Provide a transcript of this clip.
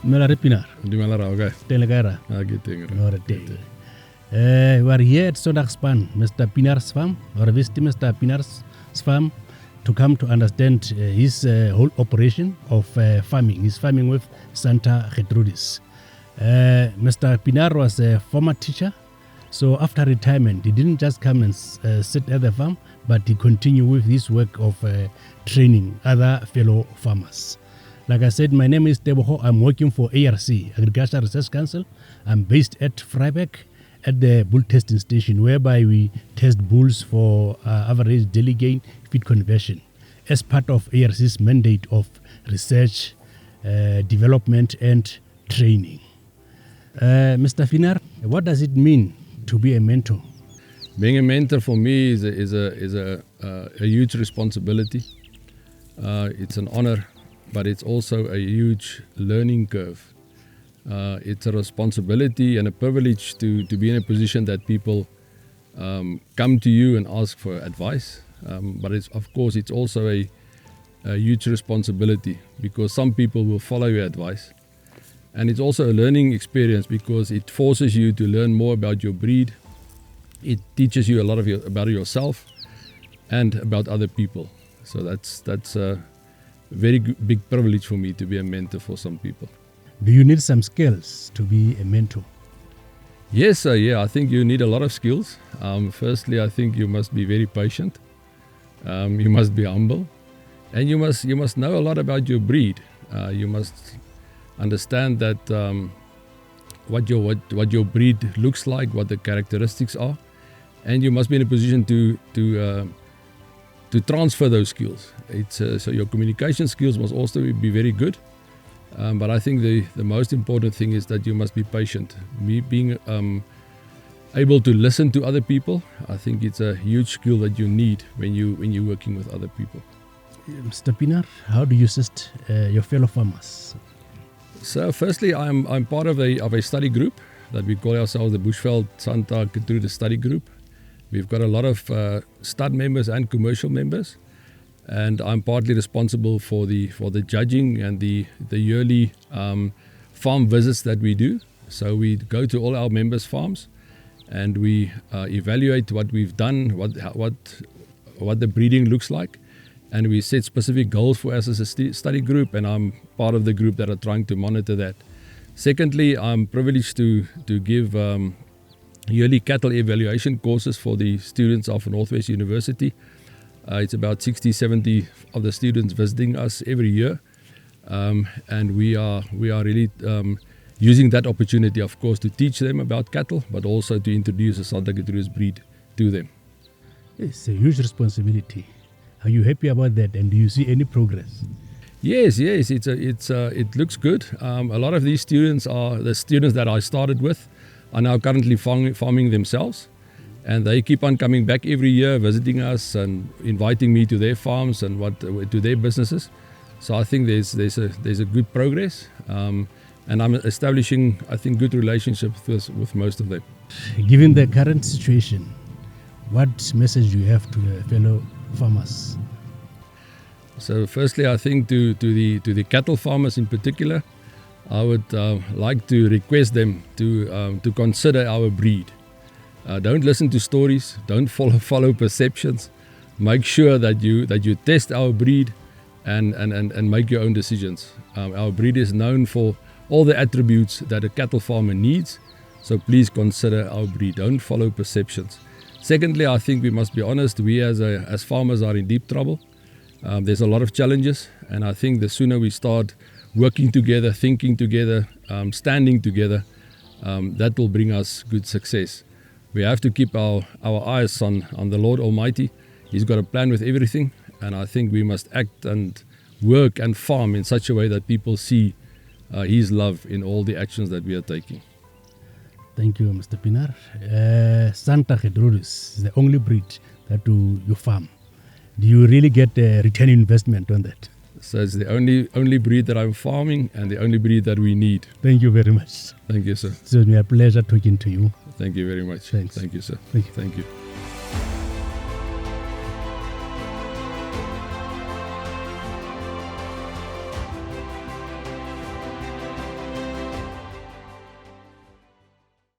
Naudé Pienaar. Okay. Telegara. We are here at Zondagspan, Mr. Pienaar's farm, or visiting Mr. Pienaar's farm to come to understand his whole operation of farming. He's farming with Santa Gertrudis. Mr. Pienaar was a former teacher, so after retirement, he didn't just come and sit at the farm, but he continued with his work of training other fellow farmers. Like I said, my name is Teboho. I'm working for ARC, Agricultural Research Council. I'm based at Vryburg at the bull testing station, whereby we test bulls for average daily gain feed conversion as part of ARC's mandate of research, development and training. Mr. Pienaar, what does it mean to be a mentor? Being a mentor for me is a huge responsibility. It's an honor, but it's also a huge learning curve. It's a responsibility and a privilege to be in a position that people come to you and ask for advice. But it's also a huge responsibility because some people will follow your advice. And it's also a learning experience because it forces you to learn more about your breed. It teaches you a lot about yourself and about other people. So that's a very big privilege for me to be a mentor for some people. Do you need some skills to be a mentor? Yes, I think you need a lot of skills. Firstly, I think you must be very patient. You must be humble, and you must know a lot about your breed. You must understand that what your breed looks like, what the characteristics are, and you must be in a position to transfer those skills. So your communication skills must also be very good. But I think the most important thing is that you must be patient. Being able to listen to other people, I think it's a huge skill that you need when you're working with other people. Mr. Pienaar, how do you assist your fellow farmers? So firstly, I'm part of a study group that we call ourselves the Bushveld Santa Gertrudis Study Group. We've got a lot of stud members and commercial members. And I'm partly responsible for the judging and the yearly farm visits that we do. So we go to all our members' farms, and we evaluate what we've done, what the breeding looks like, and we set specific goals for us as a study group. And I'm part of the group that are trying to monitor that. Secondly, I'm privileged to give yearly cattle evaluation courses for the students of Northwest University. It's about 60-70 of the students visiting us every year, and we are really using that opportunity, of course, to teach them about cattle, but also to introduce the Santa Gertrudis breed to them. It's a huge responsibility. Are you happy about that, and do you see any progress? Yes, it looks good. A lot of these students are the students that I started with are now currently farming themselves. And they keep on coming back every year, visiting us and inviting me to their farms and to their businesses. So I think there's a good progress, and I'm establishing, I think, good relationships with most of them. Given the current situation, what message do you have to your fellow farmers? So firstly, I think to the cattle farmers in particular, I would like to request them to consider our breed. Don't listen to stories. Don't follow perceptions. Make sure that you test our breed and make your own decisions. Our breed is known for all the attributes that a cattle farmer needs. So please consider our breed. Don't follow perceptions. Secondly, I think we must be honest. We as farmers are in deep trouble. There's a lot of challenges, and I think the sooner we start working together, thinking together, standing together, that will bring us good success. We have to keep our eyes on the Lord Almighty. He's got a plan with everything, and I think we must act and work and farm in such a way that people see His love in all the actions that we are taking. Thank you, Mr. Pienaar. Santa Gertrudis is the only breed that you farm. Do you really get a return investment on that? So it's the only breed that I'm farming and the only breed that we need. Thank you very much. Thank you, sir. It's been a pleasure talking to you. Thank you very much. Thanks. Thank you, sir. Thank you. Thank you.